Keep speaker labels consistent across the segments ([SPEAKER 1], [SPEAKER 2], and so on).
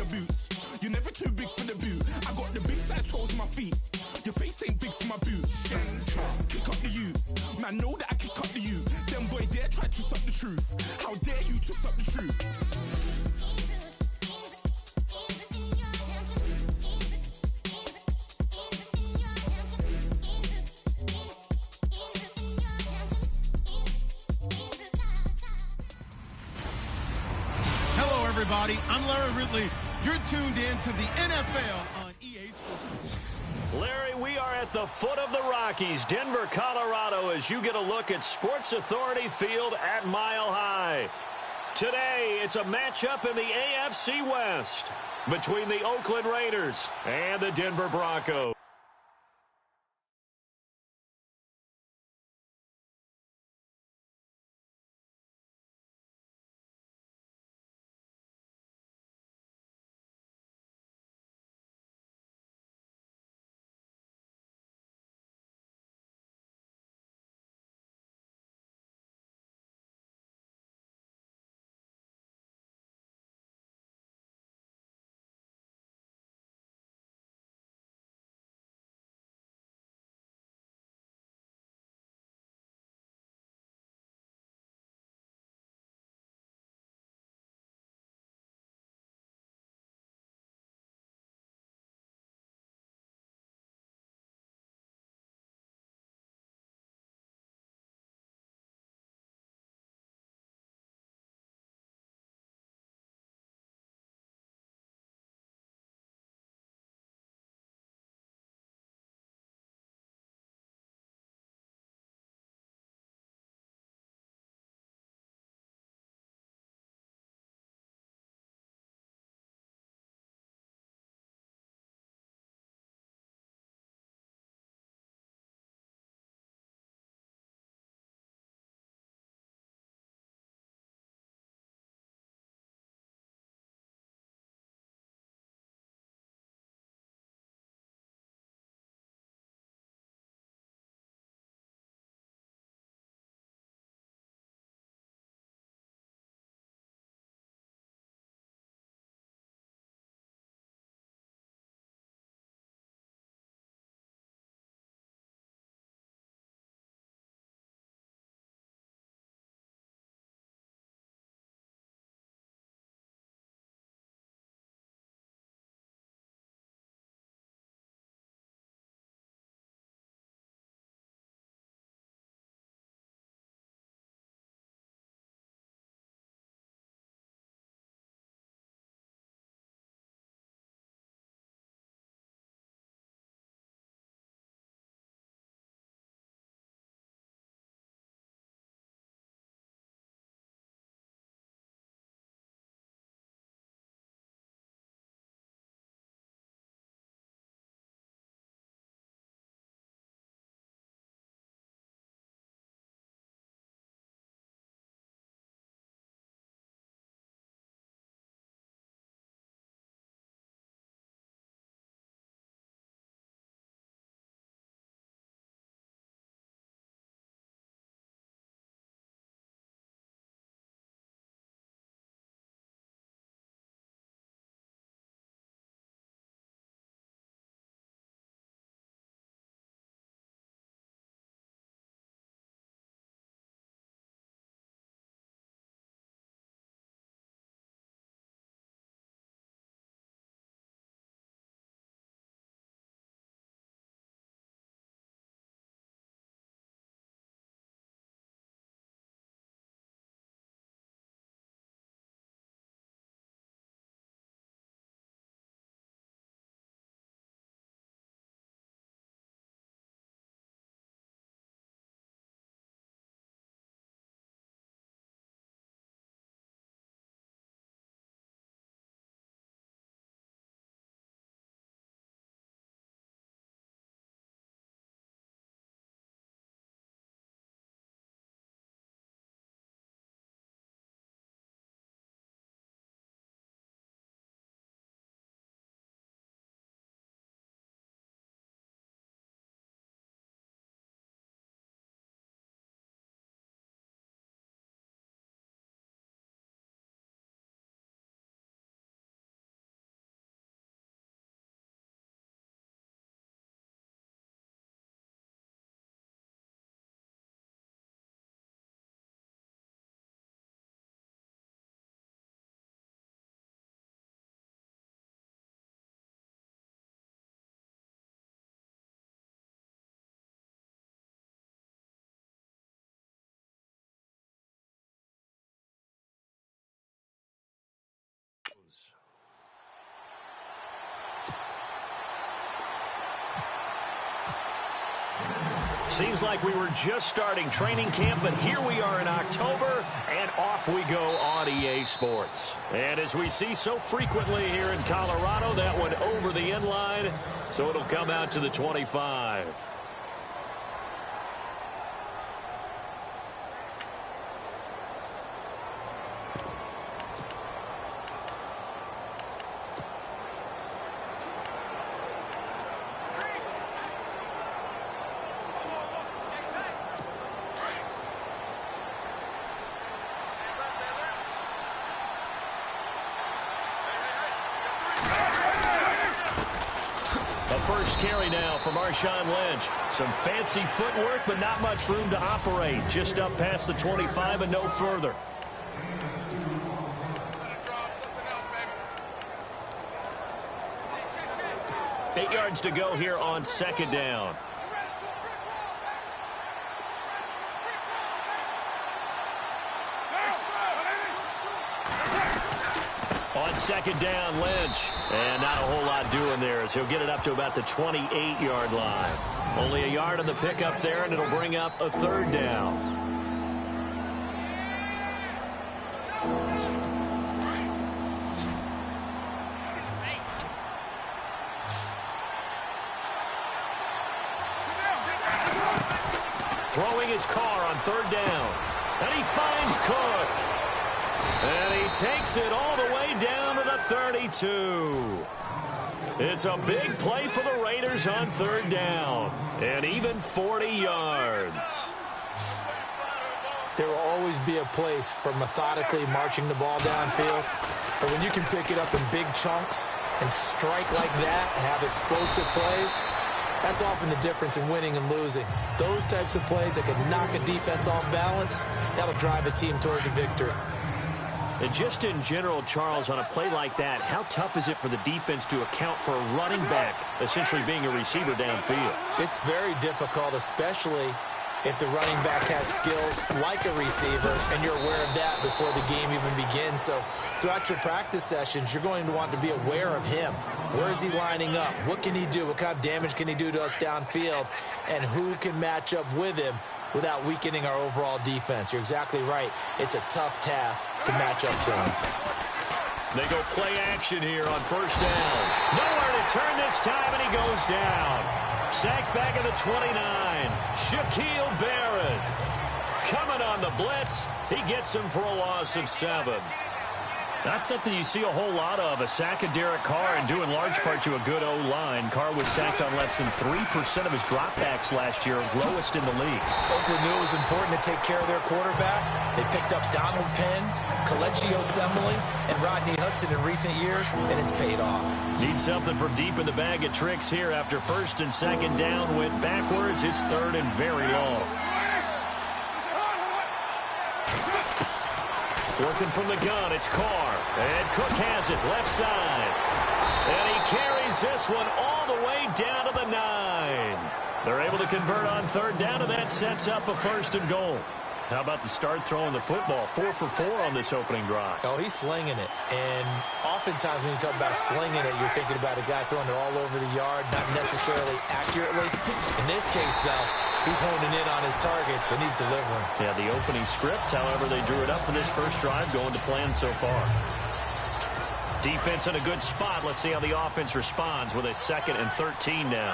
[SPEAKER 1] boots. You're never too big for the boot. I got the big size toes on my feet. Your face ain't big for my boots. Kick up the you. Man, know that I kick up the you. Them boy dare try to suck the truth. How dare you to suck the truth?
[SPEAKER 2] Hello, everybody. I'm Larry Ridley. You're tuned in to the NFL on EA Sports.
[SPEAKER 3] Larry, we are at the foot of the Rockies, Denver, Colorado, as you get a look at Sports Authority Field at Mile High. Today, it's a matchup in the AFC West between the Oakland Raiders and the Denver Broncos. Seems like we were just starting training camp, but here we are in October, and off we go on EA Sports. And as we see so frequently here in Colorado, that one over the end line, so it'll come out to the 25. First carry now from Marshawn Lynch. Some fancy footwork, but not much room to operate. Just up past the 25 and no further. Eight yards to go here on second down. On second down, Lynch. And not a whole lot doing there as he'll get it up to about the 28-yard line. Only a yard on the pickup there, and it'll bring up a third down. Throwing his car on third down. And he finds Cook. And he takes it all the way down to the 32. It's a big play for the Raiders on third down. And even 40 yards.
[SPEAKER 4] There will always be a place for methodically marching the ball downfield. But when you can pick it up in big chunks and strike like that, have explosive plays, that's often the difference in winning and losing. Those types of plays that can knock a defense off balance, that'll drive a team towards a victory.
[SPEAKER 3] And just in general, Charles, on a play like that, how tough is it for the defense to account for a running back essentially being a receiver downfield?
[SPEAKER 4] It's very difficult, especially if the running back has skills like a receiver, and you're aware of that before the game even begins. So throughout your practice sessions, you're going to want to be aware of him. Where is he lining up? What can he do? What kind of damage can he do to us downfield? And who can match up with him without weakening our overall defense? You're exactly right. It's a tough task to match up to him.
[SPEAKER 3] They go play action here on first down. Nowhere to turn this time, and he goes down. Sacked back at the 29. Shaquille Barrett coming on the blitz. He gets him for a loss of 7. Not something you see a whole lot of, a sack of Derek Carr, and due in large part to a good O-line. Carr was sacked on less than 3% of his dropbacks last year, lowest in the league.
[SPEAKER 4] Oakland knew it was important to take care of their quarterback. They picked up Donald Penn, Kelechi Osemele, and Rodney Hudson in recent years, and it's paid off.
[SPEAKER 3] Need something from deep in the bag of tricks here after first and second down went backwards. It's third and very long. Working from the gun, it's Carr. And Cook has it, left side. And he carries this one all the way down to the 9. They're able to convert on third down, and that sets up a first and goal. How about the start throwing the football? 4 for 4 on this opening drive.
[SPEAKER 4] Oh, he's slinging it. And oftentimes when you talk about slinging it, you're thinking about a guy throwing it all over the yard, not necessarily accurately. In this case, though, he's honing in on his targets, and he's delivering.
[SPEAKER 3] Yeah, the opening script, however, they drew it up for this first drive, going to plan so far. Defense in a good spot. Let's see how the offense responds with a 2nd and 13 now.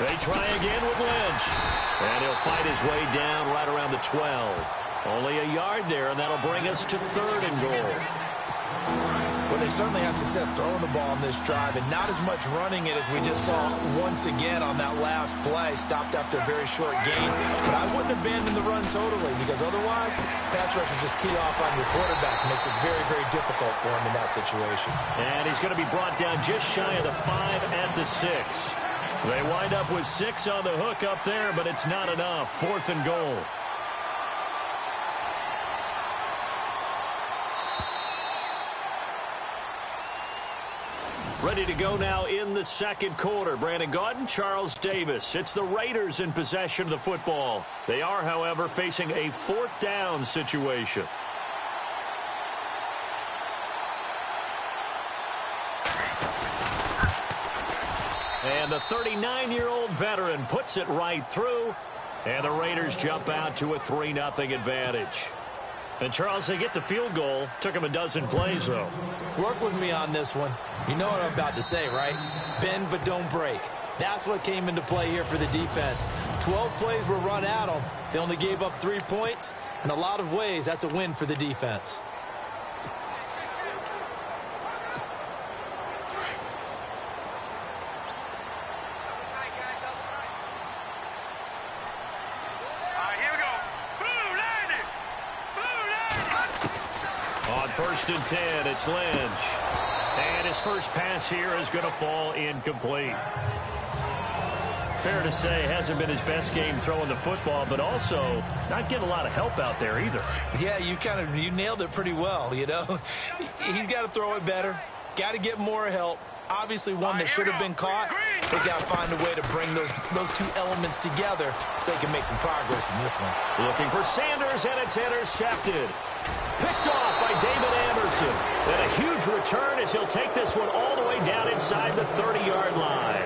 [SPEAKER 3] They try again with Lynch. And he'll fight his way down right around the 12. Only a yard there, and that'll bring us to 3rd and goal.
[SPEAKER 4] Well, they certainly had success throwing the ball in this drive, and not as much running it as we just saw once again on that last play. Stopped after a very short gain. But I wouldn't abandon the run totally, because otherwise, pass rushers just tee off on your quarterback. Makes it very, very difficult for him in that situation.
[SPEAKER 3] And he's going to be brought down just shy of the 5 at the 6. They wind up with 6 on the hook up there, but it's not enough. 4th and goal. Ready to go now in the second quarter. Brandon Gaudin, Charles Davis. It's the Raiders in possession of the football. They are, however, facing a 4th down situation. And the 39-year-old veteran puts it right through. And the Raiders jump out to a 3-0 advantage. And, Charles, they get the field goal. Took them a dozen plays, though.
[SPEAKER 4] Work with me on this one. You know what I'm about to say, right? Bend but don't break. That's what came into play here for the defense. 12 plays were run at them. They only gave up 3 points. In a lot of ways, that's a win for the defense.
[SPEAKER 3] On 1st and 10, it's Lynch. And his first pass here is going to fall incomplete. Fair to say, hasn't been his best game throwing the football, but also not getting a lot of help out there either.
[SPEAKER 4] Yeah, you nailed it pretty well, you know. He's got to throw it better. Got to get more help. Obviously one that should have been caught. They got to find a way to bring those two elements together so they can make some progress in this one.
[SPEAKER 3] Looking for Sanders, and it's intercepted. Picked off by David Anderson. And a huge return as he'll take this one all the way down inside the 30-yard line.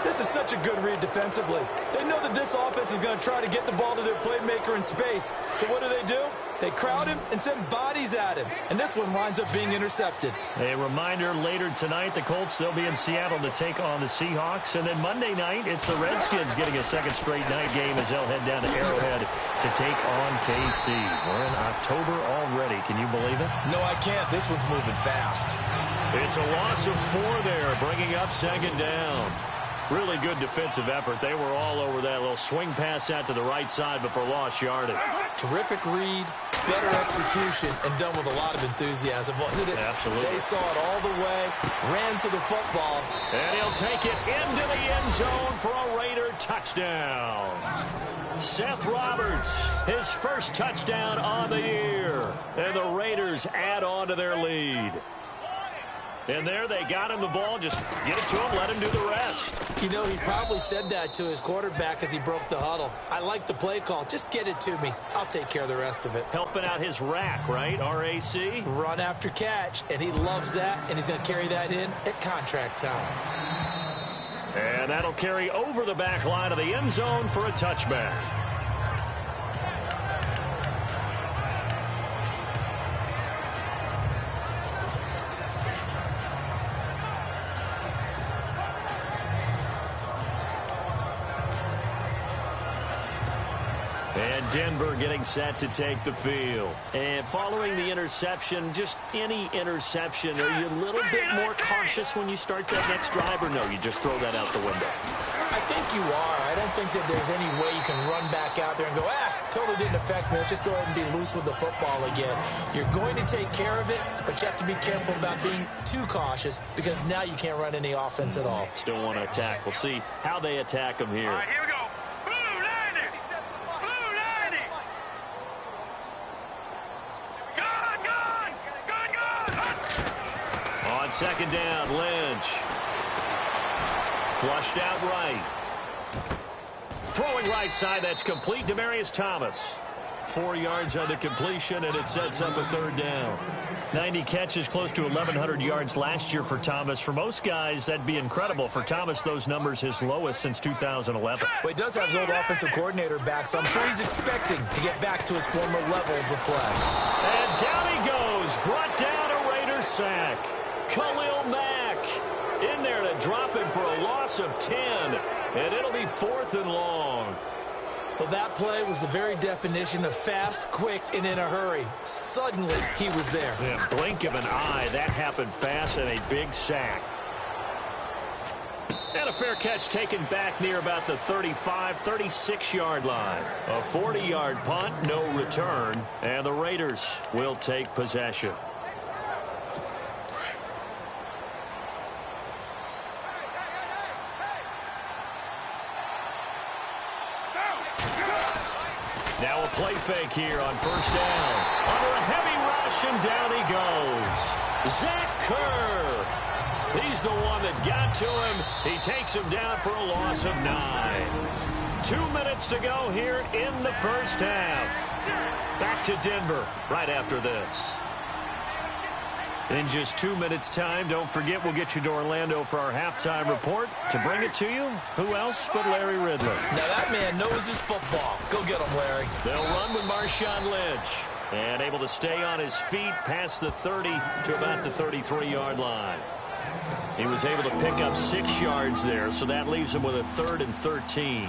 [SPEAKER 4] This is such a good read defensively. They know that this offense is going to try to get the ball to their playmaker in space. So what do? They crowd him and send bodies at him. And this one winds up being intercepted.
[SPEAKER 3] A reminder, later tonight, the Colts, they'll be in Seattle to take on the Seahawks. And then Monday night, it's the Redskins getting a second straight night game as they'll head down to Arrowhead to take on KC. We're in October already. Can you believe it?
[SPEAKER 4] No, I can't. This one's moving fast.
[SPEAKER 3] It's a loss of 4 there, bringing up 2nd down. Really good defensive effort. They were all over that little swing pass out to the right side before lost yardage.
[SPEAKER 4] Terrific read, better execution, and done with a lot of enthusiasm, wasn't it?
[SPEAKER 3] Absolutely.
[SPEAKER 4] They saw it all the way, ran to the football.
[SPEAKER 3] And he'll take it into the end zone for a Raider touchdown. Seth Roberts, his first touchdown on the year. And the Raiders add on to their lead. And there they got him the ball. Just get it to him, let him do the rest.
[SPEAKER 4] You know, he probably said that to his quarterback as he broke the huddle. I like the play call. Just get it to me. I'll take care of the rest of it.
[SPEAKER 3] Helping out his rack, right? RAC?
[SPEAKER 4] Run after catch, and he loves that, and he's going to carry that in at contract time.
[SPEAKER 3] And that'll carry over the back line of the end zone for a touchback. And Denver getting set to take the field. And following the interception, just any interception, are you a little bit more cautious when you start that next drive, or no, you just throw that out the window?
[SPEAKER 4] I think you are. I don't think that there's any way you can run back out there and go, totally didn't affect me. Let's just go ahead and be loose with the football again. You're going to take care of it, but you have to be careful about being too cautious because now you can't run any offense at all.
[SPEAKER 3] Still want to attack. We'll see how they attack them here.
[SPEAKER 5] All right, here we go.
[SPEAKER 3] On 2nd down, Lynch. Flushed out right. Throwing right side, that's complete. Demaryius Thomas. 4 yards on the completion, and it sets up a 3rd down. 90 catches, close to 1,100 yards last year for Thomas. For most guys, that'd be incredible. For Thomas, those numbers his lowest since 2011.
[SPEAKER 4] Well, he does have his old offensive coordinator back, so I'm sure he's expecting to get back to his former levels of play.
[SPEAKER 3] And down he goes. Brought down a Raiders sack. Khalil Mack in there to drop him for a loss of 10. And it'll be 4th and long.
[SPEAKER 4] Well, that play was the very definition of fast, quick, and in a hurry. Suddenly, he was there.
[SPEAKER 3] Yeah, blink of an eye. That happened fast, and a big sack. And a fair catch taken back near about the 35, 36-yard line. A 40-yard punt, no return, and the Raiders will take possession. Now a play fake here on 1st down. Under a heavy rush, and down he goes. Zach Kerr. He's the one that got to him. He takes him down for a loss of 9. 2 minutes to go here in the first half. Back to Denver right after this. In just 2 minutes' time, don't forget we'll get you to Orlando for our halftime report. To bring it to you, who else but Larry Ridler?
[SPEAKER 4] Now that man knows his football. Go get him, Larry.
[SPEAKER 3] They'll run with Marshawn Lynch. And able to stay on his feet past the 30 to about the 33-yard line. He was able to pick up 6 yards there, so that leaves him with a 3rd and 13.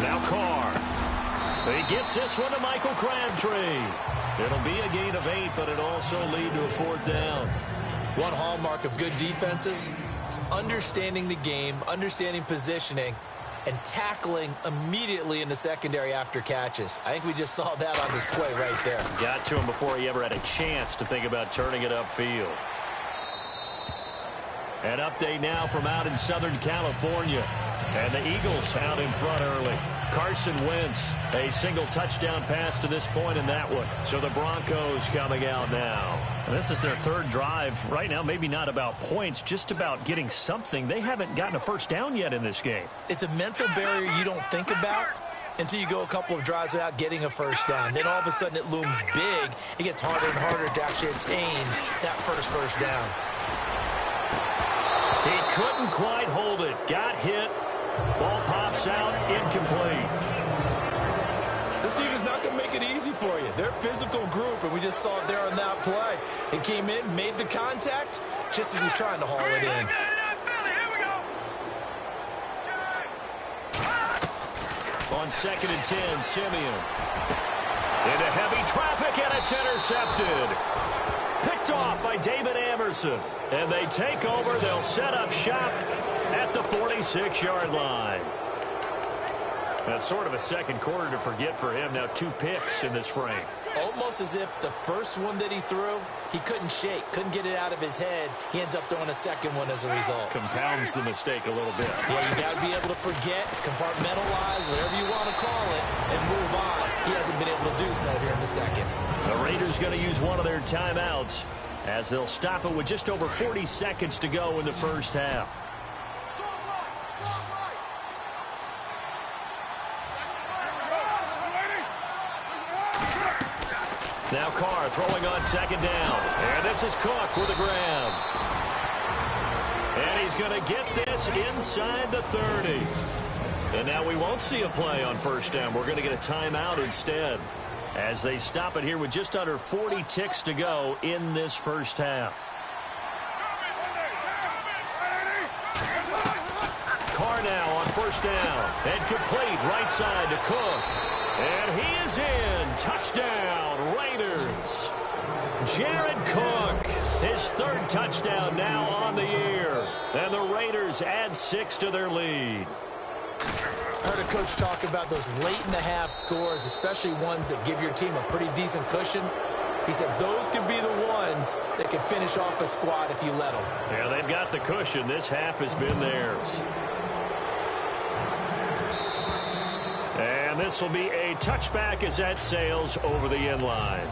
[SPEAKER 3] Now Carr. He gets this one to Michael Crabtree. It'll be a gain of 8, but it'll also lead to a 4th down.
[SPEAKER 4] One hallmark of good defenses is understanding the game, understanding positioning, and tackling immediately in the secondary after catches. I think we just saw that on display right there.
[SPEAKER 3] Got to him before he ever had a chance to think about turning it upfield. An update now from out in Southern California. And the Eagles out in front early. Carson Wentz, a single touchdown pass to this point in that one. So the Broncos coming out now. And this is their 3rd drive. Right now, maybe not about points, just about getting something. They haven't gotten a first down yet in this game.
[SPEAKER 4] It's a mental barrier you don't think about until you go a couple of drives without getting a first down. Then all of a sudden it looms big. It gets harder and harder to actually attain that first down.
[SPEAKER 3] He couldn't quite hold it. Got hit. Ball pops out, incomplete.
[SPEAKER 4] This team is not going to make it easy for you. They're a physical group, and we just saw it there on that play. It came in, made the contact, just as he's trying to haul it in.
[SPEAKER 3] On 2nd and 10, Simeon. Into heavy traffic, and it's intercepted. Picked off by David Amerson. And they take over. They'll set up shop at the 46-yard line. That's sort of a second quarter to forget for him. Now 2 picks in this frame.
[SPEAKER 4] Almost as if the first one that he threw, he couldn't shake, couldn't get it out of his head. He ends up throwing a second one as a result.
[SPEAKER 3] Compounds the mistake a little bit.
[SPEAKER 4] Yeah, you got to be able to forget, compartmentalize, whatever you want to call it, and move on. He hasn't been able to do so here in the second.
[SPEAKER 3] The Raiders going to use one of their timeouts as they'll stop it with just over 40 seconds to go in the first half. Now Carr throwing on 2nd down. And this is Cook with a grab. And he's going to get this inside the 30. And now we won't see a play on 1st down. We're going to get a timeout instead as they stop it here with just under 40 ticks to go in this first half. Carr now on 1st down. And complete right side to Cook. And he is in. Touchdown, Raiders. Jared Cook, his 3rd touchdown now on the year. And the Raiders add 6 to their lead.
[SPEAKER 4] I heard a coach talk about those late-in-the-half scores, especially ones that give your team a pretty decent cushion. He said those could be the ones that can finish off a squad if you let them.
[SPEAKER 3] Yeah, they've got the cushion. This half has been theirs. And this will be a touchback as that sails over the end line.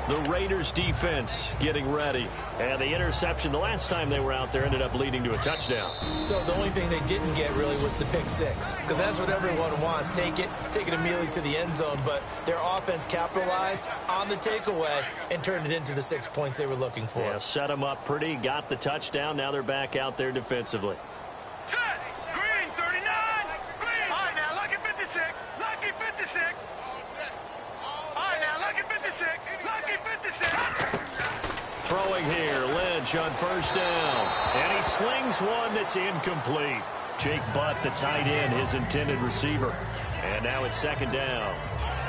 [SPEAKER 3] The Raiders defense getting ready. And the interception the last time they were out there ended up leading to a touchdown.
[SPEAKER 4] So the only thing they didn't get really was the pick 6. Because that's what everyone wants. Take it immediately to the end zone. But their offense capitalized on the takeaway and turned it into the 6 points they were looking for.
[SPEAKER 3] Yeah, set them up pretty, got the touchdown. Now they're back out there defensively.
[SPEAKER 5] Set! Green, 39! Green! All right, now, lucky 56! Lucky 56! All right, now, lucky 56! Lucky 56!
[SPEAKER 3] Throwing here, Lynch on 1st down. And he slings one that's incomplete. Jake Butt, the tight end, his intended receiver. And now it's 2nd down.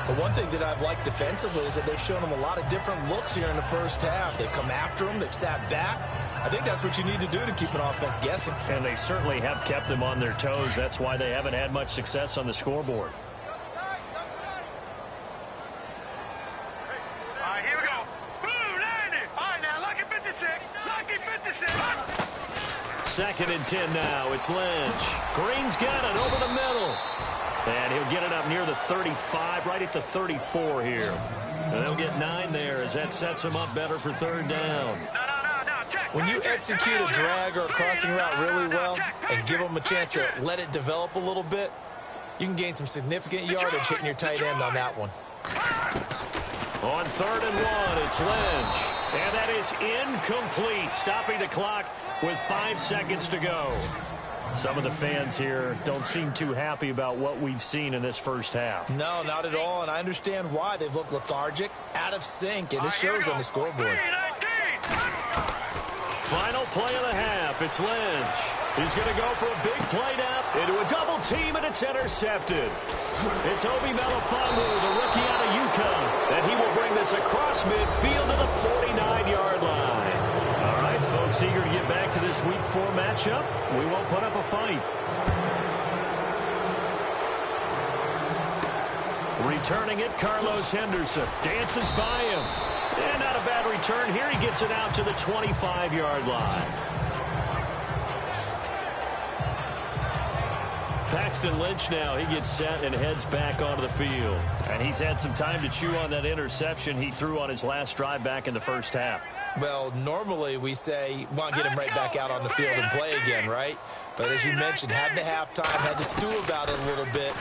[SPEAKER 4] But one thing that I've liked defensively is that they've shown them a lot of different looks here in the first half. They've come after them. They've sat back. I think that's what you need to do to keep an offense guessing.
[SPEAKER 3] And they certainly have kept them on their toes. That's why they haven't had much success on the scoreboard.
[SPEAKER 5] All right, here we go. Blue, 90! All right, now, lucky 56! Lucky 56!
[SPEAKER 3] 2nd and 10 now. It's Lynch. Green's got it over the middle. And he'll get it up near the 35, right at the 34 here. And they'll get 9 there as that sets them up better for 3rd down.
[SPEAKER 4] When you execute a drag or a crossing route really well and give them a chance to let it develop a little bit, You can gain some significant yardage hitting your tight end on that one.
[SPEAKER 3] On 3rd and 1, it's Lynch. And that is incomplete, stopping the clock with 5 seconds to go. Some of the fans here don't seem too happy about what we've seen in this first half.
[SPEAKER 4] No, not at all, and I understand why. They've looked lethargic, out of sync, and it shows on the scoreboard.
[SPEAKER 3] Final play of the half, it's Lynch. He's going to go for a big play now into a double team, and it's intercepted. It's Obi Melifonwu, the rookie out of UConn, and he will bring this across midfield to the 49-yard line. All right, folks, eager to get back to this Week 4 matchup. We won't put up a fight. Returning it, Carlos Henderson dances by him. And not a bad return here. He gets it out to the 25-yard line. Paxton Lynch now, he gets set and heads back onto the field. And he's had some time to chew on that interception he threw on his last drive back in the first half.
[SPEAKER 4] Well, normally we say, want to get him right back out on the field and play again, right? But as you mentioned, had the halftime, had to stew about it a little bit.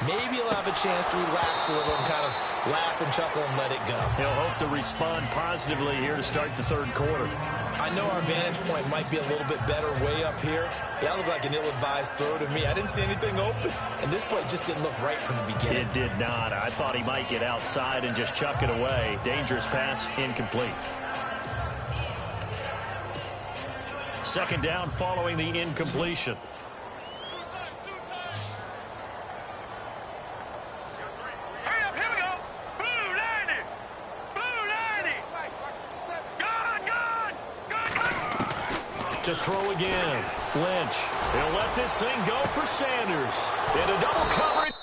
[SPEAKER 4] Maybe he'll have a chance to relax a little and kind of laugh and chuckle and let it go.
[SPEAKER 3] He'll hope to respond positively here to start the third quarter.
[SPEAKER 4] I know our vantage point might be a little bit better way up here. That looked like an ill-advised throw to me. I didn't see anything open, and this play just didn't look right from the beginning.
[SPEAKER 3] It did not. I thought he might get outside and just chuck it away. Dangerous pass, incomplete. Second down following the incompletion.
[SPEAKER 5] Hurry up, here we go. Blue 90. Blue 90. Gone.
[SPEAKER 3] To throw again. Lynch. He'll let this thing go for Sanders. In a double coverage.